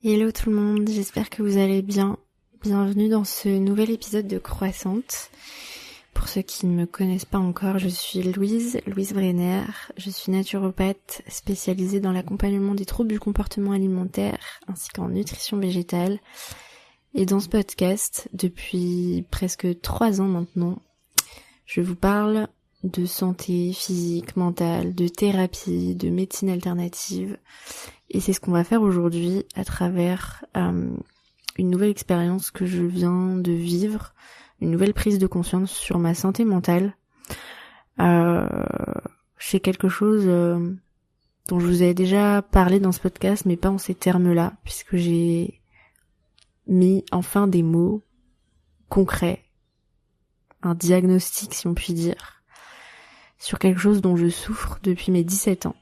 Hello tout le monde, j'espère que vous allez bien. Bienvenue dans ce nouvel épisode de Croissante. Pour ceux qui ne me connaissent pas encore, je suis Louise Brenner. Je suis naturopathe spécialisée dans l'accompagnement des troubles du comportement alimentaire ainsi qu'en nutrition végétale. Et dans ce podcast, depuis presque 3 ans maintenant, je vous parle de santé physique, mentale, de thérapie, de médecine alternative. Et c'est ce qu'on va faire aujourd'hui à travers une nouvelle expérience que je viens de vivre, une nouvelle prise de conscience sur ma santé mentale. C'est quelque chose dont je vous ai déjà parlé dans ce podcast, mais pas en ces termes-là, puisque j'ai mis enfin des mots concrets, un diagnostic si on peut dire, sur quelque chose dont je souffre depuis mes 17 ans.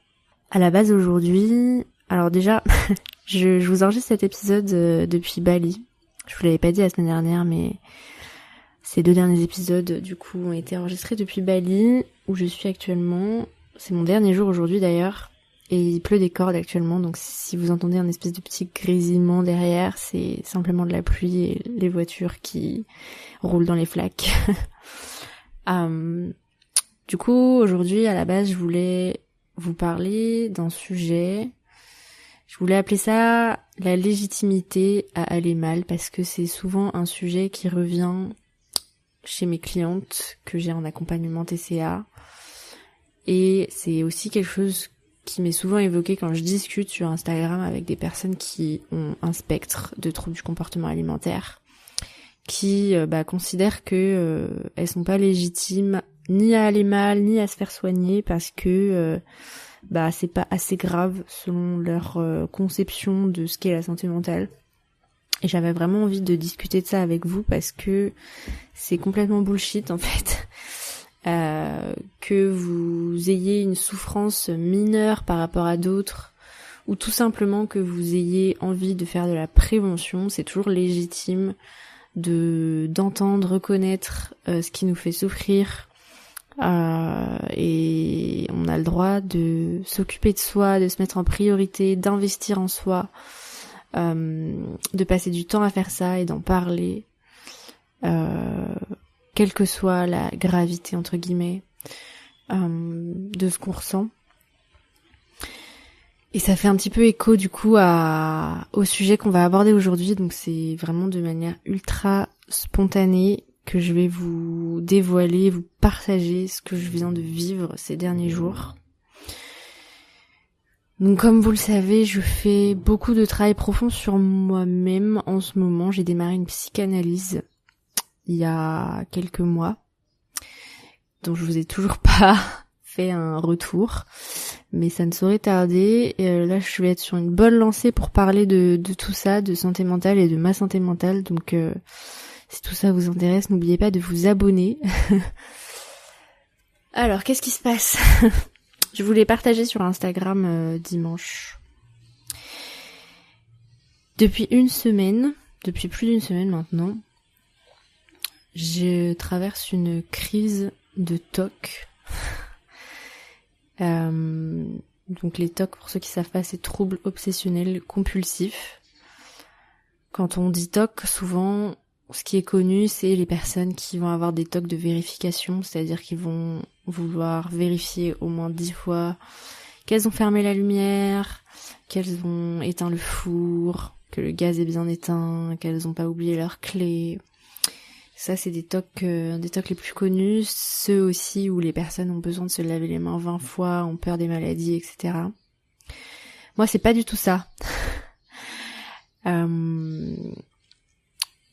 À la base aujourd'hui, alors déjà, je vous enregistre cet épisode depuis Bali. Je vous l'avais pas dit la semaine dernière, mais ces 2 derniers épisodes du coup ont été enregistrés depuis Bali, où je suis actuellement. C'est mon dernier jour aujourd'hui d'ailleurs, et il pleut des cordes actuellement, donc si vous entendez un espèce de petit grésillement derrière, c'est simplement de la pluie et les voitures qui roulent dans les flaques. Du coup, aujourd'hui, à la base, je voulais vous parler d'un sujet. Je voulais appeler ça la légitimité à aller mal, parce que c'est souvent un sujet qui revient chez mes clientes que j'ai en accompagnement TCA. Et c'est aussi quelque chose qui m'est souvent évoqué quand je discute sur Instagram avec des personnes qui ont un spectre de troubles du comportement alimentaire, qui considèrent que elles sont pas légitimes ni à aller mal, ni à se faire soigner, parce que c'est pas assez grave selon leur conception de ce qu'est la santé mentale. Et j'avais vraiment envie de discuter de ça avec vous parce que c'est complètement bullshit en fait. Que vous ayez une souffrance mineure par rapport à d'autres, ou tout simplement que vous ayez envie de faire de la prévention, c'est toujours légitime d'entendre, reconnaître ce qui nous fait souffrir. Et on a le droit de s'occuper de soi, de se mettre en priorité, d'investir en soi, de passer du temps à faire ça et d'en parler, quelle que soit la gravité entre guillemets de ce qu'on ressent. Et ça fait un petit peu écho du coup au sujet qu'on va aborder aujourd'hui, donc c'est vraiment de manière ultra spontanée que je vais vous dévoiler, vous partager ce que je viens de vivre ces derniers jours. Donc comme vous le savez, je fais beaucoup de travail profond sur moi-même en ce moment. J'ai démarré une psychanalyse il y a quelques mois, dont je vous ai toujours pas fait un retour, mais ça ne saurait tarder. Et là, je vais être sur une bonne lancée pour parler de tout ça, de santé mentale et de ma santé mentale, donc si tout ça vous intéresse, n'oubliez pas de vous abonner. Alors, qu'est-ce qui se passe? Je voulais partager sur Instagram dimanche. Depuis plus d'une semaine maintenant, je traverse une crise de TOC. Donc les TOC, pour ceux qui savent pas, c'est troubles obsessionnels compulsifs. Quand on dit TOC, souvent, ce qui est connu, c'est les personnes qui vont avoir des TOC de vérification, c'est-à-dire qu'ils vont vouloir vérifier au moins 10 fois qu'elles ont fermé la lumière, qu'elles ont éteint le four, que le gaz est bien éteint, qu'elles ont pas oublié leur clé. Ça, c'est des TOC les plus connus, ceux aussi où les personnes ont besoin de se laver les mains 20 fois, ont peur des maladies, etc. Moi, c'est pas du tout ça.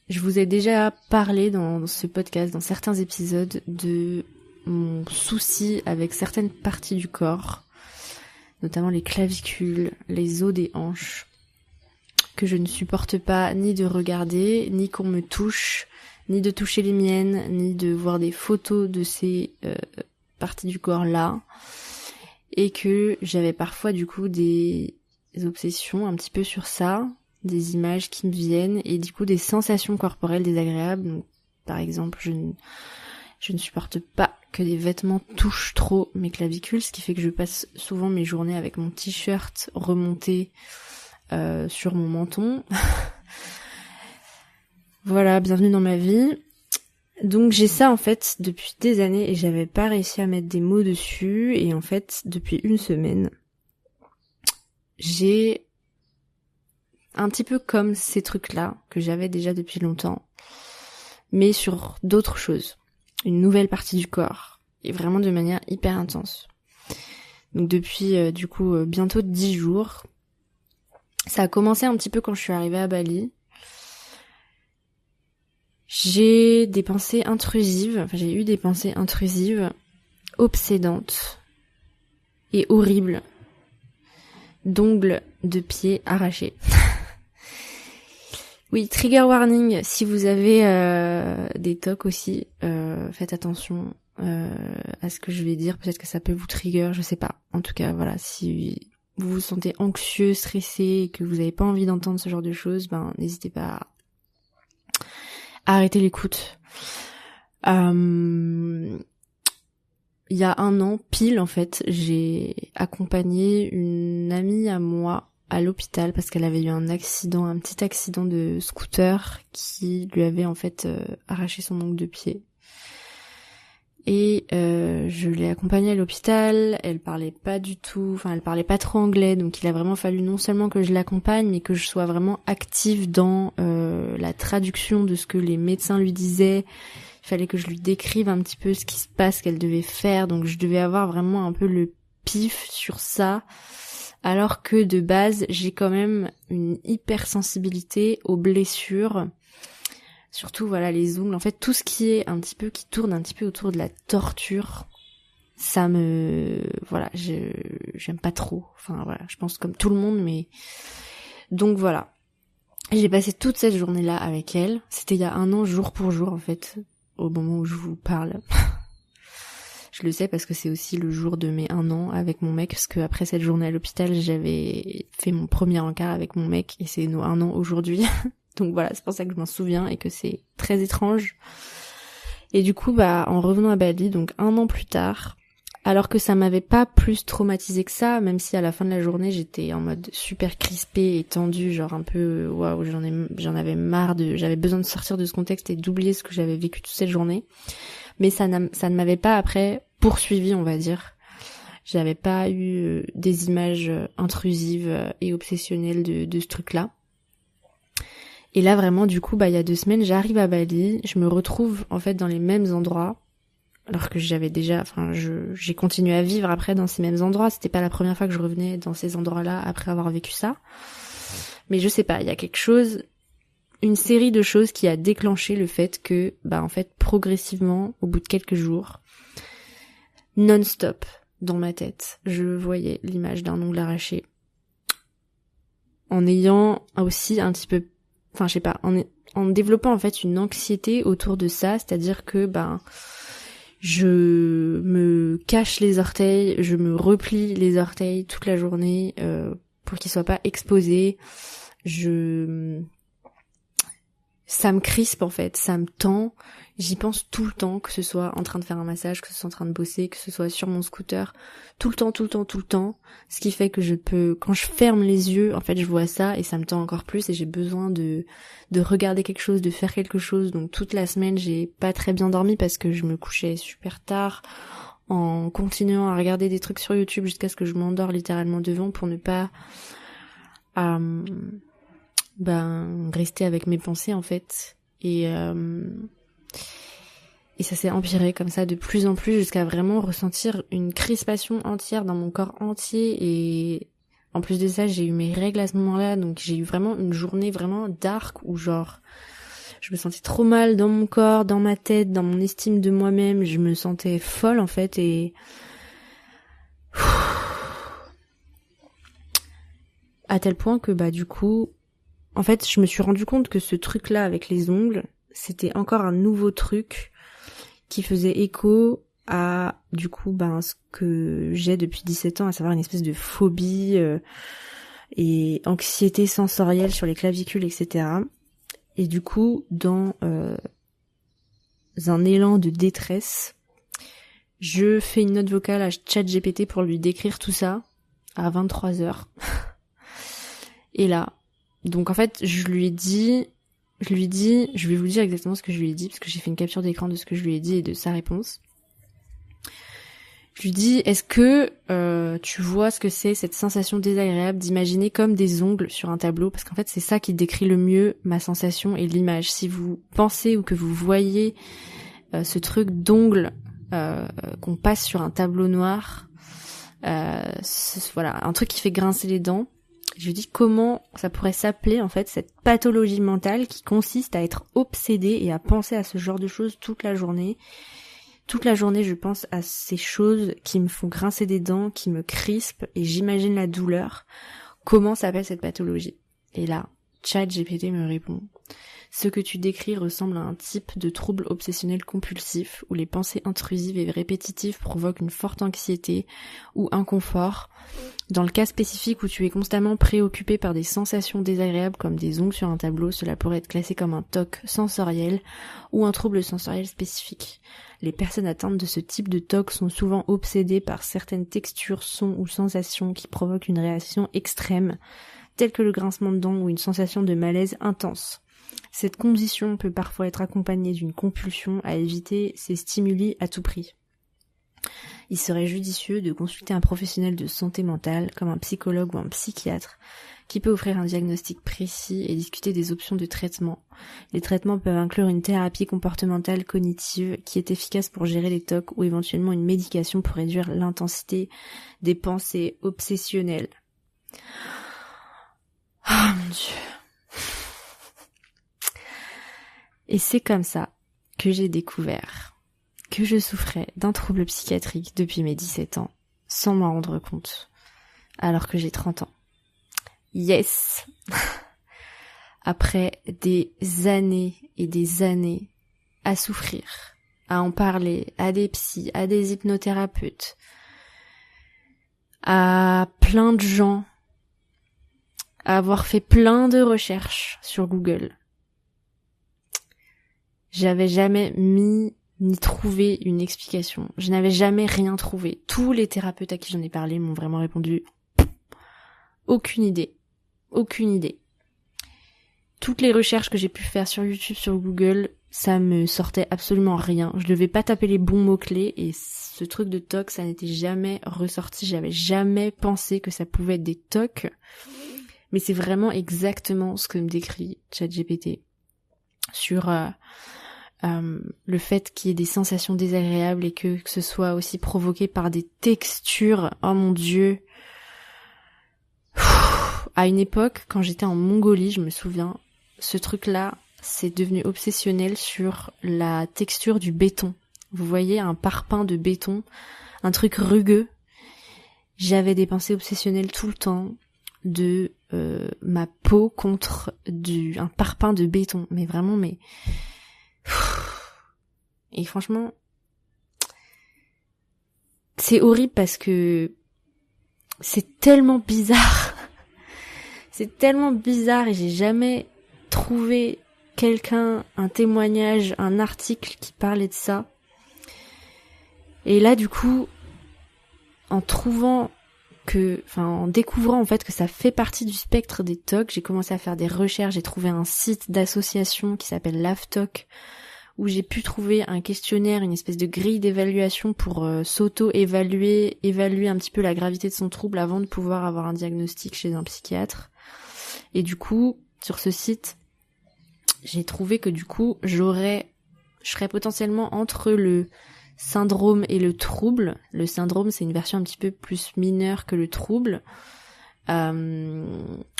Je vous ai déjà parlé dans ce podcast, dans certains épisodes, de mon souci avec certaines parties du corps, notamment les clavicules, les os des hanches, que je ne supporte pas ni de regarder, ni qu'on me touche, ni de toucher les miennes, ni de voir des photos de ces parties du corps-là, et que j'avais parfois du coup des obsessions un petit peu sur ça, des images qui me viennent et du coup des sensations corporelles désagréables. Donc, par exemple, je ne supporte pas que des vêtements touchent trop mes clavicules, ce qui fait que je passe souvent mes journées avec mon t-shirt remonté sur mon menton. Voilà, bienvenue dans ma vie. Donc j'ai ça en fait depuis des années et j'avais pas réussi à mettre des mots dessus, et en fait depuis une semaine j'ai un petit peu comme ces trucs-là que j'avais déjà depuis longtemps, mais sur d'autres choses, une nouvelle partie du corps, et vraiment de manière hyper intense. Donc depuis bientôt 10 jours, ça a commencé un petit peu quand je suis arrivée à Bali. J'ai eu des pensées intrusives, obsédantes et horribles, d'ongles de pieds arrachés. Oui, trigger warning, si vous avez des tocs aussi, faites attention à ce que je vais dire, peut-être que ça peut vous trigger, je sais pas. En tout cas, voilà, si vous vous sentez anxieux, stressé, et que vous n'avez pas envie d'entendre ce genre de choses, n'hésitez pas à arrêter l'écoute. Il y a un an, pile en fait, j'ai accompagné une amie à moi à l'hôpital parce qu'elle avait eu un petit accident de scooter qui lui avait en fait arraché son ongle de pied. Et je l'ai accompagnée à l'hôpital, elle parlait pas trop anglais, donc il a vraiment fallu non seulement que je l'accompagne, mais que je sois vraiment active dans la traduction de ce que les médecins lui disaient. Il fallait que je lui décrive un petit peu ce qui se passe, qu'elle devait faire, donc je devais avoir vraiment un peu le pif sur ça, alors que de base, j'ai quand même une hypersensibilité aux blessures. Surtout, voilà, les ongles. En fait, tout ce qui tourne un petit peu autour de la torture, j'aime pas trop. Enfin, voilà, je pense comme tout le monde, mais... Donc, voilà. J'ai passé toute cette journée-là avec elle. C'était il y a un an, jour pour jour, en fait, au moment où je vous parle. Je le sais parce que c'est aussi le jour de mes 1 an avec mon mec, parce que après cette journée à l'hôpital, j'avais fait mon premier encart avec mon mec, et c'est nos 1 an aujourd'hui. Donc voilà, c'est pour ça que je m'en souviens et que c'est très étrange. Et du coup, en revenant à Bali, donc 1 an plus tard, alors que ça m'avait pas plus traumatisé que ça, même si à la fin de la journée, j'étais en mode super crispée et tendue, genre un peu, waouh, j'en avais marre j'avais besoin de sortir de ce contexte et d'oublier ce que j'avais vécu toute cette journée. Mais ça ne m'avait pas après poursuivi, on va dire. J'avais pas eu des images intrusives et obsessionnelles de ce truc-là. Et là vraiment du coup il y a 2 semaines j'arrive à Bali, je me retrouve en fait dans les mêmes endroits, alors que j'ai continué à vivre après dans ces mêmes endroits, c'était pas la première fois que je revenais dans ces endroits-là après avoir vécu ça. Mais je sais pas, il y a quelque chose, une série de choses qui a déclenché le fait que en fait progressivement au bout de quelques jours, non-stop dans ma tête, je voyais l'image d'un ongle arraché. En ayant aussi un petit peu en développant en fait une anxiété autour de ça, c'est-à-dire que je me cache les orteils, je me replie les orteils toute la journée pour qu'ils soient pas exposés. Ça me crispe en fait, ça me tend, j'y pense tout le temps, que ce soit en train de faire un massage, que ce soit en train de bosser, que ce soit sur mon scooter, tout le temps, ce qui fait que quand je ferme les yeux, en fait je vois ça et ça me tend encore plus et j'ai besoin de regarder quelque chose, de faire quelque chose. Donc toute la semaine j'ai pas très bien dormi parce que je me couchais super tard en continuant à regarder des trucs sur YouTube jusqu'à ce que je m'endors littéralement devant pour ne pas rester avec mes pensées en fait, et ça s'est empiré comme ça de plus en plus jusqu'à vraiment ressentir une crispation entière dans mon corps entier. Et en plus de ça j'ai eu mes règles à ce moment-là, donc j'ai eu vraiment une journée vraiment dark où genre je me sentais trop mal dans mon corps, dans ma tête, dans mon estime de moi-même, je me sentais folle en fait. Et à tel point que du coup en fait, je me suis rendu compte que ce truc-là avec les ongles, c'était encore un nouveau truc qui faisait écho à, du coup, ce que j'ai depuis 17 ans, à savoir une espèce de phobie et anxiété sensorielle sur les clavicules, etc. Et du coup, dans un élan de détresse, je fais une note vocale à ChatGPT pour lui décrire tout ça à 23h. Et là, donc en fait, je lui ai dit, je vais vous dire exactement ce que je lui ai dit, parce que j'ai fait une capture d'écran de ce que je lui ai dit et de sa réponse. Je lui dis, est-ce que tu vois ce que c'est cette sensation désagréable d'imaginer comme des ongles sur un tableau? Parce qu'en fait, c'est ça qui décrit le mieux ma sensation et l'image. Si vous pensez ou que vous voyez ce truc d'ongles qu'on passe sur un tableau noir, voilà, un truc qui fait grincer les dents. Je lui dis comment ça pourrait s'appeler en fait cette pathologie mentale qui consiste à être obsédé et à penser à ce genre de choses toute la journée. Toute la journée, je pense à ces choses qui me font grincer des dents, qui me crispent, et j'imagine la douleur. Comment s'appelle cette pathologie? Et là, ChatGPT me répond. Ce que tu décris ressemble à un type de trouble obsessionnel compulsif où les pensées intrusives et répétitives provoquent une forte anxiété ou inconfort. Dans le cas spécifique où tu es constamment préoccupé par des sensations désagréables comme des ongles sur un tableau, cela pourrait être classé comme un TOC sensoriel ou un trouble sensoriel spécifique. Les personnes atteintes de ce type de TOC sont souvent obsédées par certaines textures, sons ou sensations qui provoquent une réaction extrême, telle que le grincement de dents ou une sensation de malaise intense. Cette condition peut parfois être accompagnée d'une compulsion à éviter ces stimuli à tout prix. Il serait judicieux de consulter un professionnel de santé mentale, comme un psychologue ou un psychiatre, qui peut offrir un diagnostic précis et discuter des options de traitement. Les traitements peuvent inclure une thérapie comportementale cognitive qui est efficace pour gérer les TOC ou éventuellement une médication pour réduire l'intensité des pensées obsessionnelles. Oh mon Dieu. Et c'est comme ça que j'ai découvert que je souffrais d'un trouble psychiatrique depuis mes 17 ans, sans m'en rendre compte, alors que j'ai 30 ans. Yes! Après des années et des années à souffrir, à en parler à des psys, à des hypnothérapeutes, à plein de gens, à avoir fait plein de recherches sur Google. J'avais jamais ni trouvé une explication. Je n'avais jamais rien trouvé. Tous les thérapeutes à qui j'en ai parlé m'ont vraiment répondu aucune idée. Aucune idée. Toutes les recherches que j'ai pu faire sur YouTube, sur Google, ça me sortait absolument rien. Je devais pas taper les bons mots-clés et ce truc de TOC, ça n'était jamais ressorti. J'avais jamais pensé que ça pouvait être des TOC. Mais c'est vraiment exactement ce que me décrit ChatGPT sur le fait qu'il y ait des sensations désagréables et que ce soit aussi provoqué par des textures. Oh mon Dieu. À une époque, quand j'étais en Mongolie, je me souviens, ce truc-là, c'est devenu obsessionnel sur la texture du béton. Vous voyez, un parpaing de béton, un truc rugueux. J'avais des pensées obsessionnelles tout le temps de ma peau contre un parpaing de béton. Mais vraiment, mais... Et franchement, c'est horrible parce que c'est tellement bizarre. C'est tellement bizarre et j'ai jamais trouvé quelqu'un, un témoignage, un article qui parlait de ça. Et là, du coup, en découvrant en fait que ça fait partie du spectre des TOC, j'ai commencé à faire des recherches, j'ai trouvé un site d'association qui s'appelle l'AFTOC, où j'ai pu trouver un questionnaire, une espèce de grille d'évaluation pour s'auto-évaluer, évaluer un petit peu la gravité de son trouble avant de pouvoir avoir un diagnostic chez un psychiatre. Et du coup, sur ce site, j'ai trouvé que du coup, je serais potentiellement entre le syndrome et le trouble. Le syndrome, c'est une version un petit peu plus mineure que le trouble.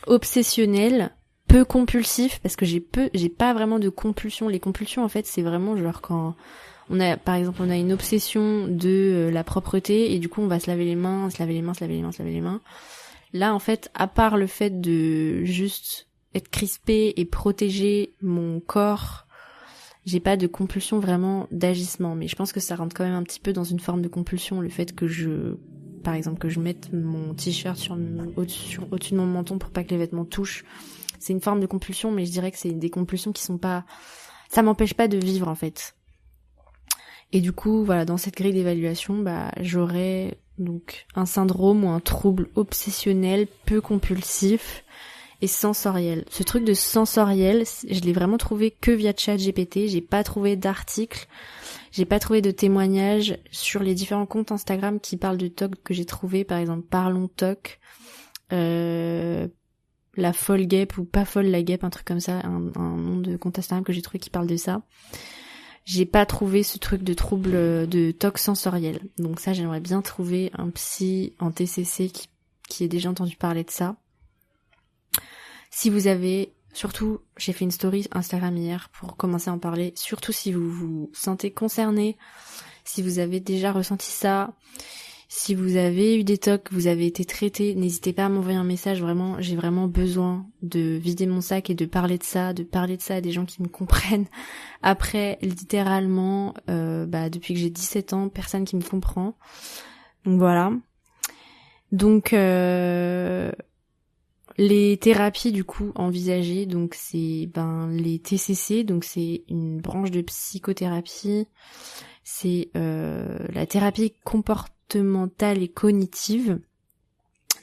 Obsessionnel, peu compulsif, parce que j'ai pas vraiment de compulsion. Les compulsions, en fait, c'est vraiment genre quand par exemple, on a une obsession de la propreté et du coup, on va se laver les mains. Là, en fait, à part le fait de juste être crispé et protéger mon corps, j'ai pas de compulsion vraiment d'agissement. Mais je pense que ça rentre quand même un petit peu dans une forme de compulsion, le fait que par exemple, que je mette mon t-shirt au-dessus de mon menton pour pas que les vêtements touchent. C'est une forme de compulsion, mais je dirais que c'est des compulsions qui sont pas... Ça m'empêche pas de vivre, en fait. Et du coup, voilà, dans cette grille d'évaluation, j'aurais donc un syndrome ou un trouble obsessionnel peu compulsif et sensoriel. Ce truc de sensoriel, je l'ai vraiment trouvé que via ChatGPT. J'ai pas trouvé d'articles, j'ai pas trouvé de témoignages sur les différents comptes Instagram qui parlent de TOC que j'ai trouvé, par exemple Parlons TOC, la folle guêpe ou pas folle la guêpe, un truc comme ça, un nom de compte Instagram que j'ai trouvé qui parle de ça. J'ai pas trouvé ce truc de trouble de TOC sensoriel. Donc ça, j'aimerais bien trouver un psy en TCC qui ait déjà entendu parler de ça. Si vous avez, surtout, j'ai fait une story Instagram hier pour commencer à en parler, surtout si vous vous sentez concerné, si vous avez déjà ressenti ça, si vous avez eu des TOC, vous avez été traité, n'hésitez pas à m'envoyer un message, vraiment, j'ai vraiment besoin de vider mon sac et de parler de ça à des gens qui me comprennent. Après, littéralement, depuis que j'ai 17 ans, personne qui me comprend. Donc voilà. Donc, les thérapies du coup envisagées, donc c'est les TCC, donc c'est une branche de psychothérapie, c'est la thérapie comportementale et cognitive.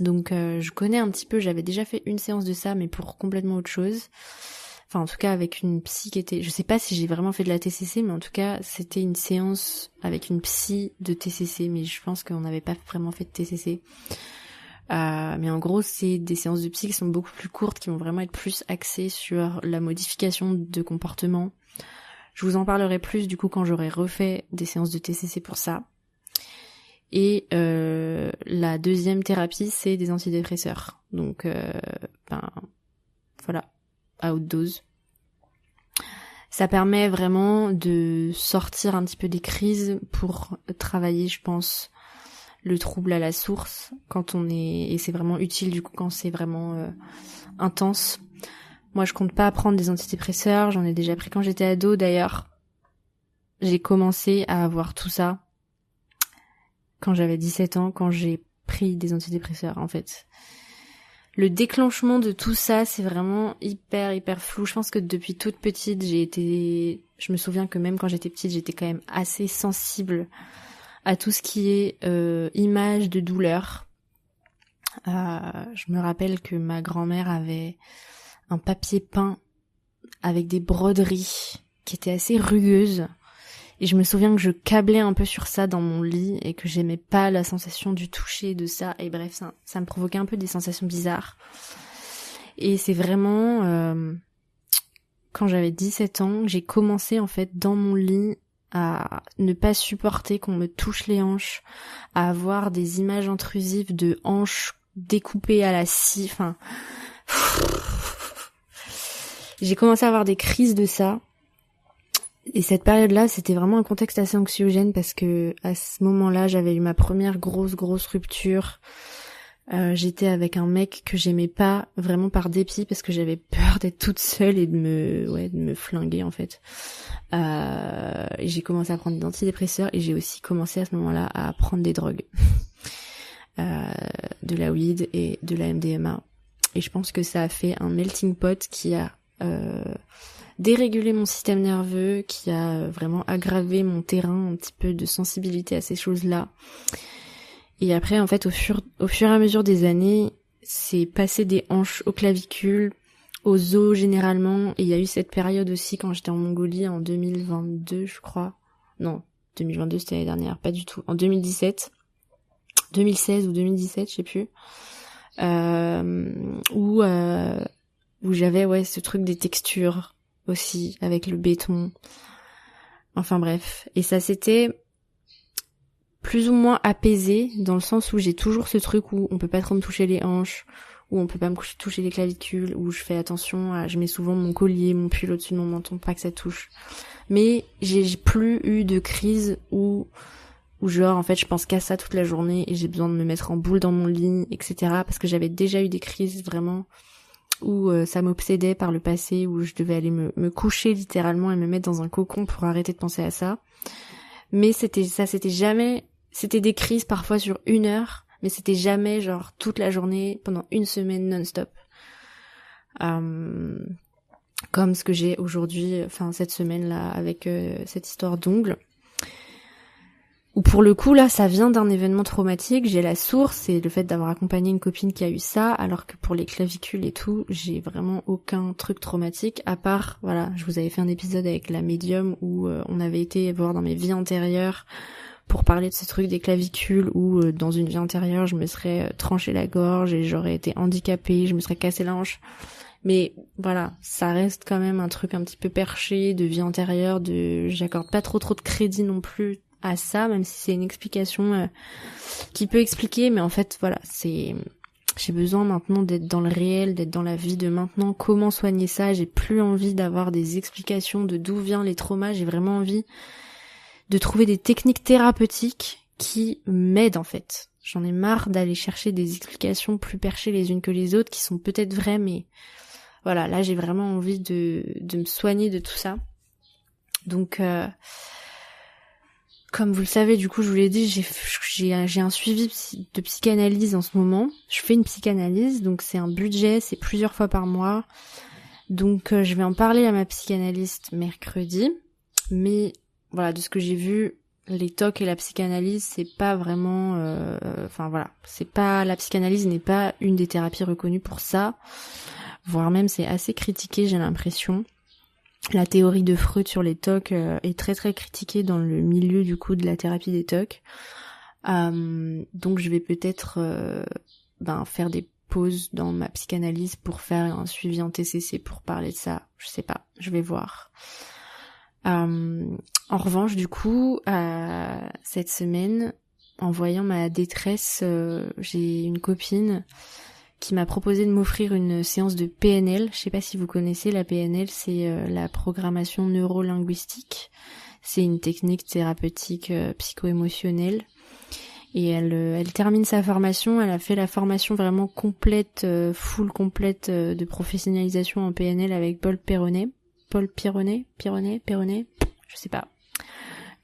Donc je connais un petit peu, j'avais déjà fait une séance de ça mais pour complètement autre chose. Enfin en tout cas avec une psy qui était, je sais pas si j'ai vraiment fait de la TCC, mais en tout cas c'était une séance avec une psy de TCC, mais je pense qu'on n'avait pas vraiment fait de TCC. Mais en gros, c'est des séances de psy qui sont beaucoup plus courtes, qui vont vraiment être plus axées sur la modification de comportement. Je vous en parlerai plus du coup quand j'aurai refait des séances de TCC pour ça. Et la deuxième thérapie, c'est des antidépresseurs. Donc, voilà, à haute dose. Ça permet vraiment de sortir un petit peu des crises pour travailler, je pense, le trouble à la source quand on est, et c'est vraiment utile du coup quand c'est vraiment intense. Moi je compte pas prendre des antidépresseurs, j'en ai déjà pris quand j'étais ado d'ailleurs. J'ai commencé à avoir tout ça quand j'avais 17 ans, quand j'ai pris des antidépresseurs en fait. Le déclenchement de tout ça, c'est vraiment hyper flou. Je pense que depuis toute petite, je me souviens que même quand j'étais petite, j'étais quand même assez sensible à tout ce qui est image de douleur. Je me rappelle que ma grand-mère avait un papier peint avec des broderies qui étaient assez rugueuses. Et je me souviens que je câblais un peu sur ça dans mon lit et que j'aimais pas la sensation du toucher de ça. Et bref, ça me provoquait un peu des sensations bizarres. Et c'est vraiment... quand j'avais 17 ans, j'ai commencé en fait dans mon lit à ne pas supporter qu'on me touche les hanches, à avoir des images intrusives de hanches découpées à la scie, enfin... J'ai commencé à avoir des crises de ça. Et cette période-là, c'était vraiment un contexte assez anxiogène parce que à ce moment-là, j'avais eu ma première grosse rupture. J'étais avec un mec que j'aimais pas vraiment par dépit parce que j'avais peur d'être toute seule et de me flinguer en fait. Et j'ai commencé à prendre des antidépresseurs et j'ai aussi commencé à ce moment-là à prendre des drogues. De la weed et de la MDMA. Et je pense que ça a fait un melting pot qui a dérégulé mon système nerveux, qui a vraiment aggravé mon terrain un petit peu de sensibilité à ces choses-là. Et après, en fait, au fur et à mesure des années, c'est passé des hanches aux clavicules, aux os généralement. Et il y a eu cette période aussi quand j'étais en Mongolie en 2022, je crois. Non, 2022 c'était l'année dernière, pas du tout. En 2017, 2016 ou 2017, je sais plus. Où j'avais ce truc des textures aussi avec le béton. Enfin bref, et ça s'était plus ou moins apaisé dans le sens où j'ai toujours ce truc où on peut pas trop me toucher les hanches, où on peut pas me toucher les clavicules, où je fais attention je mets souvent mon collier, mon pull au-dessus de mon menton pour pas que ça touche. Mais j'ai plus eu de crise où genre en fait je pense qu'à ça toute la journée et j'ai besoin de me mettre en boule dans mon lit, etc. Parce que j'avais déjà eu des crises vraiment où ça m'obsédait par le passé, où je devais aller me coucher littéralement et me mettre dans un cocon pour arrêter de penser à ça. Mais c'était jamais, c'était des crises parfois sur 1 heure, mais c'était jamais genre toute la journée pendant 1 semaine non-stop. Comme ce que j'ai aujourd'hui, enfin cette semaine là avec cette histoire d'ongles. Ou pour le coup, là, ça vient d'un événement traumatique, j'ai la source, c'est le fait d'avoir accompagné une copine qui a eu ça, alors que pour les clavicules et tout, j'ai vraiment aucun truc traumatique, à part, voilà, je vous avais fait un épisode avec la médium où on avait été voir dans mes vies antérieures pour parler de ce truc des clavicules, où dans une vie antérieure, je me serais tranché la gorge et j'aurais été handicapée, je me serais cassé la hanche. Mais voilà, ça reste quand même un truc un petit peu perché, de vie antérieure, j'accorde pas trop de crédit non plus à ça, même si c'est une explication qui peut expliquer, mais en fait voilà, j'ai besoin maintenant d'être dans le réel, d'être dans la vie de maintenant, comment soigner ça, j'ai plus envie d'avoir des explications de d'où viennent les traumas, j'ai vraiment envie de trouver des techniques thérapeutiques qui m'aident en fait. J'en ai marre d'aller chercher des explications plus perchées les unes que les autres, qui sont peut-être vraies, mais voilà, là j'ai vraiment envie de me soigner de tout ça. Donc comme vous le savez, du coup, je vous l'ai dit, j'ai un suivi de psychanalyse en ce moment. Je fais une psychanalyse, donc c'est un budget, c'est plusieurs fois par mois. Donc je vais en parler à ma psychanalyste mercredi. Mais voilà, de ce que j'ai vu, les TOC et la psychanalyse, c'est pas vraiment... la psychanalyse n'est pas une des thérapies reconnues pour ça. Voire même c'est assez critiqué, j'ai l'impression. La théorie de Freud sur les TOC est très très critiquée dans le milieu du coup de la thérapie des TOC. Donc je vais peut-être faire des pauses dans ma psychanalyse pour faire un suivi en TCC pour parler de ça. Je sais pas, je vais voir. En revanche, du coup, cette semaine, en voyant ma détresse, j'ai une copine qui m'a proposé de m'offrir une séance de PNL. Je sais pas si vous connaissez la PNL, c'est la programmation neuro-linguistique. C'est une technique thérapeutique psycho-émotionnelle. Et elle termine sa formation, elle a fait la formation vraiment complète, full complète de professionnalisation en PNL avec Paul Pironnet, je sais pas.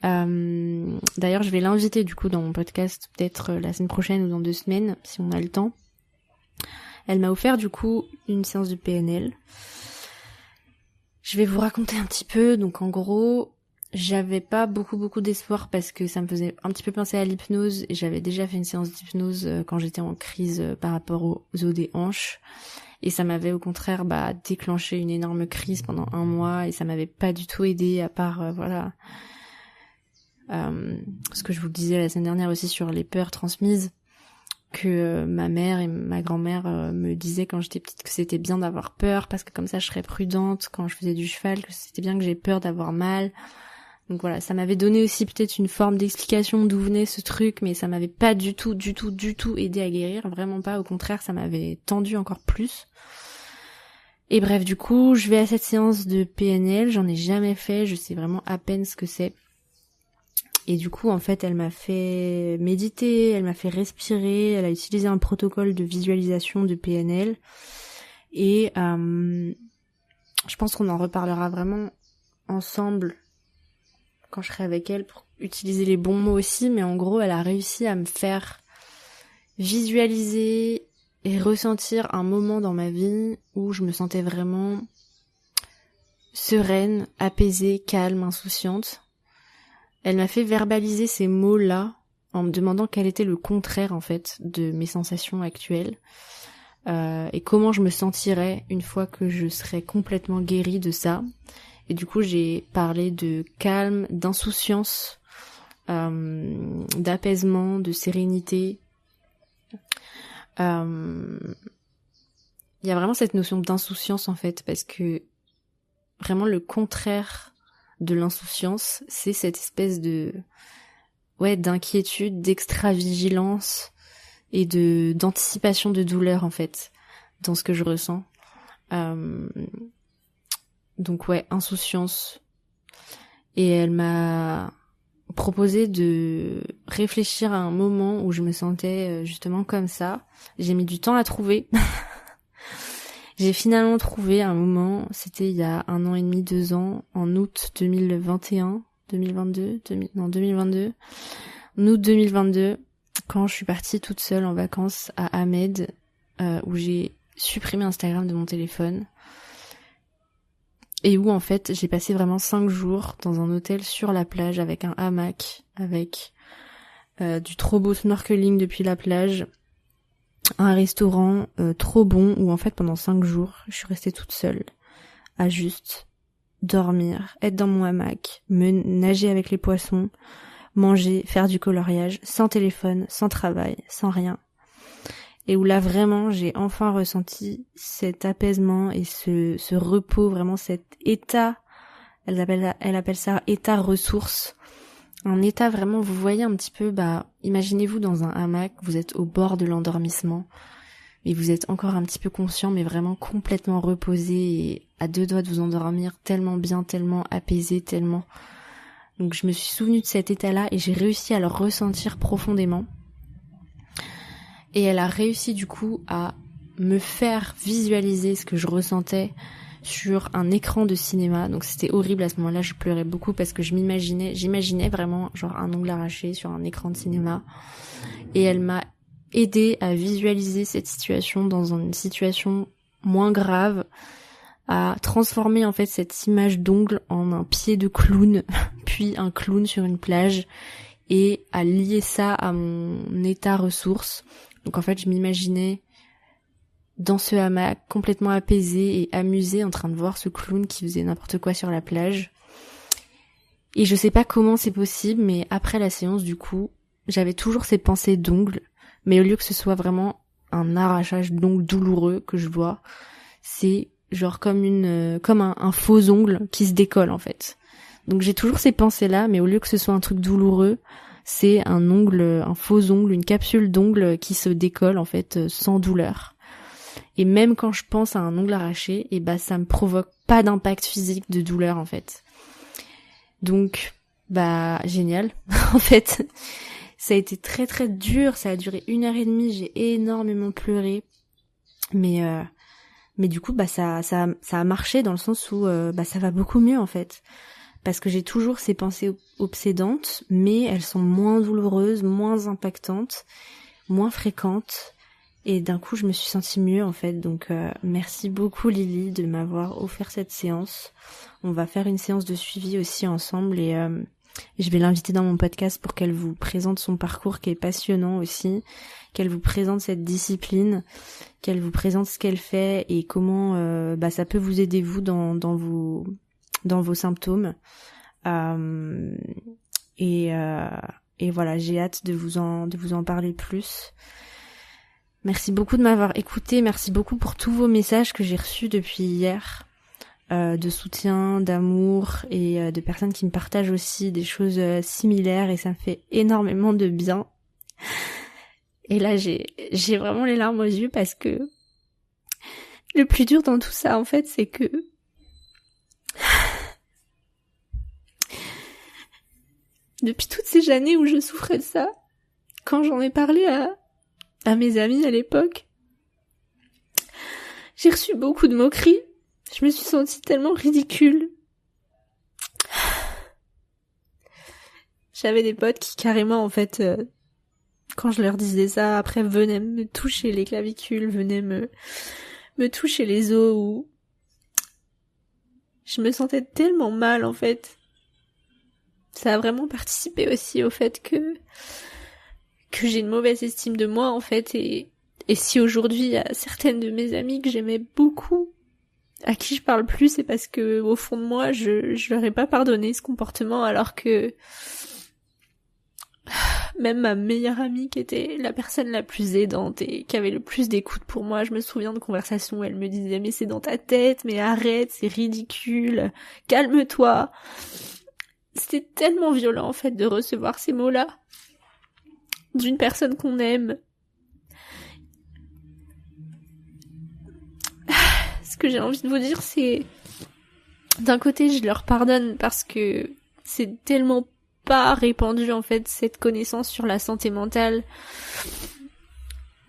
D'ailleurs, je vais l'inviter du coup dans mon podcast, peut-être la semaine prochaine ou dans 2 semaines, si on a le temps. Elle m'a offert du coup une séance de PNL. Je vais vous raconter un petit peu. Donc en gros, j'avais pas beaucoup d'espoir parce que ça me faisait un petit peu penser à l'hypnose. Et j'avais déjà fait une séance d'hypnose quand j'étais en crise par rapport aux os des hanches. Et ça m'avait au contraire déclenché une énorme crise pendant 1 mois. Et ça m'avait pas du tout aidé à part ce que je vous disais la semaine dernière aussi sur les peurs transmises. Que ma mère et ma grand-mère me disaient quand j'étais petite que c'était bien d'avoir peur parce que comme ça je serais prudente quand je faisais du cheval, que c'était bien que j'ai peur d'avoir mal. Donc voilà, ça m'avait donné aussi peut-être une forme d'explication d'où venait ce truc, mais ça m'avait pas du tout aidé à guérir, vraiment pas, au contraire ça m'avait tendu encore plus. Et bref, du coup, je vais à cette séance de PNL, j'en ai jamais fait, je sais vraiment à peine ce que c'est. Et du coup, en fait, elle m'a fait méditer, elle m'a fait respirer, elle a utilisé un protocole de visualisation de PNL. Et je pense qu'on en reparlera vraiment ensemble quand je serai avec elle pour utiliser les bons mots aussi. Mais en gros, elle a réussi à me faire visualiser et ressentir un moment dans ma vie où je me sentais vraiment sereine, apaisée, calme, insouciante. Elle m'a fait verbaliser ces mots-là en me demandant quel était le contraire en fait de mes sensations actuelles et comment je me sentirais une fois que je serais complètement guérie de ça. Et du coup j'ai parlé de calme, d'insouciance, d'apaisement, de sérénité. Il y a vraiment cette notion d'insouciance en fait parce que vraiment le contraire de l'insouciance, c'est cette espèce d'inquiétude, d'extra-vigilance et d'anticipation de douleur en fait dans ce que je ressens. Donc insouciance. Et elle m'a proposé de réfléchir à un moment où je me sentais justement comme ça. J'ai mis du temps à trouver. J'ai finalement trouvé un moment, c'était il y a 1 an et demi, 2 ans, en août 2022, en août 2022, quand je suis partie toute seule en vacances à Ahmed, où j'ai supprimé Instagram de mon téléphone. et où en fait j'ai passé vraiment 5 jours dans un hôtel sur la plage avec un hamac, avec du trop beau snorkeling depuis la plage, un restaurant trop bon où en fait pendant 5 jours je suis restée toute seule à juste dormir, être dans mon hamac, me nager avec les poissons, manger, faire du coloriage, sans téléphone, sans travail, sans rien. Et où là vraiment j'ai enfin ressenti cet apaisement et ce repos, vraiment cet état, elle appelle ça état ressource. Un état vraiment, vous voyez un petit peu, imaginez-vous dans un hamac, vous êtes au bord de l'endormissement, et vous êtes encore un petit peu conscient, mais vraiment complètement reposé et à 2 doigts de vous endormir, tellement bien, tellement apaisé, tellement... Donc je me suis souvenue de cet état-là et j'ai réussi à le ressentir profondément. Et elle a réussi du coup à me faire visualiser ce que je ressentais sur un écran de cinéma. Donc c'était horrible à ce moment-là, je pleurais beaucoup parce que j'imaginais vraiment genre un ongle arraché sur un écran de cinéma. Et elle m'a aidé à visualiser cette situation dans une situation moins grave, à transformer en fait cette image d'ongle en un pied de clown, puis un clown sur une plage, et à lier ça à mon état ressource. Donc en fait je m'imaginais dans ce hamac complètement apaisé et amusé en train de voir ce clown qui faisait n'importe quoi sur la plage. Et je sais pas comment c'est possible, mais après la séance du coup, j'avais toujours ces pensées d'ongles, mais au lieu que ce soit vraiment un arrachage d'ongles douloureux que je vois, c'est genre comme un faux ongle qui se décolle en fait. Donc j'ai toujours ces pensées-là, mais au lieu que ce soit un truc douloureux, c'est un faux ongle, une capsule d'ongle qui se décolle en fait sans douleur. Et même quand je pense à un ongle arraché, ça me provoque pas d'impact physique de douleur en fait. Donc génial. En fait, ça a été très très dur, ça a duré 1h30, j'ai énormément pleuré. Mais du coup ça a marché dans le sens où ça va beaucoup mieux en fait. Parce que j'ai toujours ces pensées obsédantes, mais elles sont moins douloureuses, moins impactantes, moins fréquentes. Et d'un coup, je me suis sentie mieux en fait. Donc merci beaucoup Lily de m'avoir offert cette séance. On va faire une séance de suivi aussi ensemble et je vais l'inviter dans mon podcast pour qu'elle vous présente son parcours qui est passionnant aussi, qu'elle vous présente cette discipline, qu'elle vous présente ce qu'elle fait et comment ça peut vous aider vous dans vos symptômes. Et voilà, j'ai hâte de vous en parler plus. Merci beaucoup de m'avoir écouté, merci beaucoup pour tous vos messages que j'ai reçus depuis hier, de soutien, d'amour et de personnes qui me partagent aussi des choses similaires et ça me fait énormément de bien. Et là j'ai vraiment les larmes aux yeux parce que le plus dur dans tout ça en fait c'est que depuis toutes ces années où je souffrais de ça, quand j'en ai parlé à mes amis à l'époque, j'ai reçu beaucoup de moqueries. Je me suis sentie tellement ridicule. J'avais des potes qui carrément, en fait, quand je leur disais ça, après venaient me toucher les clavicules, venaient me toucher les os, ou je me sentais tellement mal, en fait. Ça a vraiment participé aussi au fait que j'ai une mauvaise estime de moi en fait et si aujourd'hui il y a certaines de mes amies que j'aimais beaucoup à qui je parle plus, c'est parce que au fond de moi je leur ai pas pardonné ce comportement alors que même ma meilleure amie qui était la personne la plus aidante et qui avait le plus d'écoute pour moi, je me souviens de conversations où elle me disait mais c'est dans ta tête, mais arrête, c'est ridicule, calme-toi. C'était tellement violent en fait de recevoir ces mots-là d'une personne qu'on aime. Ce que j'ai envie de vous dire, c'est d'un côté je leur pardonne parce que c'est tellement pas répandu en fait cette connaissance sur la santé mentale.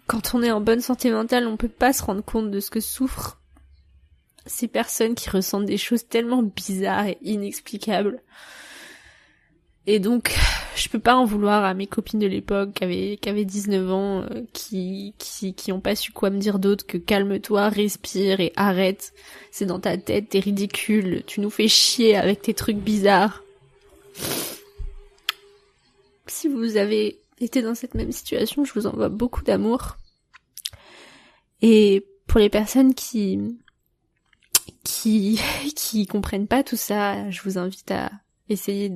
Quand on est en bonne santé mentale, on peut pas se rendre compte de ce que souffrent ces personnes qui ressentent des choses tellement bizarres et inexplicables. Et donc, je peux pas en vouloir à mes copines de l'époque qui avaient 19 ans, qui ont pas su quoi me dire d'autre que calme-toi, respire et arrête. C'est dans ta tête, t'es ridicule, tu nous fais chier avec tes trucs bizarres. Si vous avez été dans cette même situation, je vous envoie beaucoup d'amour. Et pour les personnes qui comprennent pas tout ça, je vous invite à essayer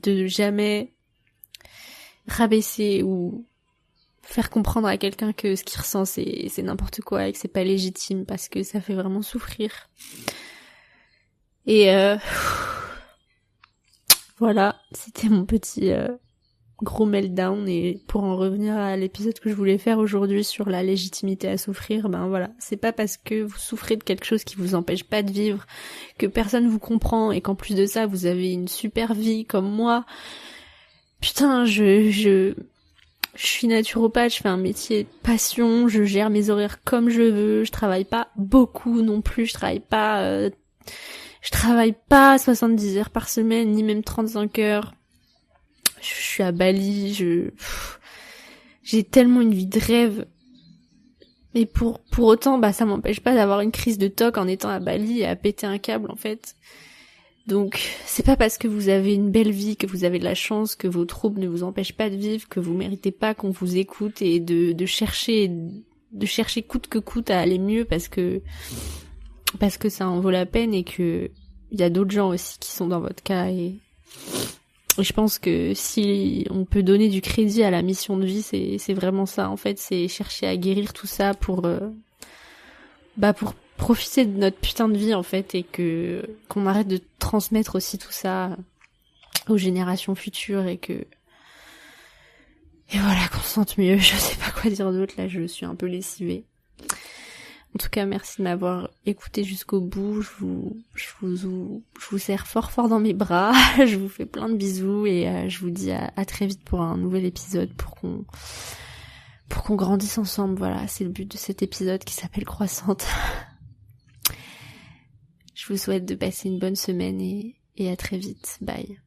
de jamais rabaisser ou faire comprendre à quelqu'un que ce qu'il ressent c'est n'importe quoi et que c'est pas légitime, parce que ça fait vraiment souffrir. Et voilà, c'était mon petit gros meltdown. Et pour en revenir à l'épisode que je voulais faire aujourd'hui sur la légitimité à souffrir, ben voilà, c'est pas parce que vous souffrez de quelque chose qui vous empêche pas de vivre, que personne vous comprend et qu'en plus de ça vous avez une super vie comme moi. Putain, je suis naturopathe, je fais un métier passion, je gère mes horaires comme je veux, je travaille pas beaucoup non plus, je travaille pas 70 heures par semaine, ni même 35 heures. Je suis à Bali, j'ai tellement une vie de rêve. Mais pour autant, bah, ça m'empêche pas d'avoir une crise de toc en étant à Bali et à péter un câble, en fait. Donc, c'est pas parce que vous avez une belle vie, que vous avez de la chance, que vos troubles ne vous empêchent pas de vivre, que vous méritez pas qu'on vous écoute et de chercher coûte que coûte à aller mieux, parce que ça en vaut la peine et que il y a d'autres gens aussi qui sont dans votre cas. Et je pense que si on peut donner du crédit à la mission de vie, c'est vraiment ça, en fait, c'est chercher à guérir tout ça pour profiter de notre putain de vie, en fait, et qu'on arrête de transmettre aussi tout ça aux générations futures et voilà, qu'on se sente mieux. Je sais pas quoi dire d'autre, là, je suis un peu lessivée. En tout cas, merci de m'avoir écouté jusqu'au bout. Je vous serre fort fort dans mes bras. Je vous fais plein de bisous et je vous dis à très vite pour un nouvel épisode, pour qu'on grandisse ensemble. Voilà, c'est le but de cet épisode qui s'appelle Croissante. Je vous souhaite de passer une bonne semaine et à très vite. Bye.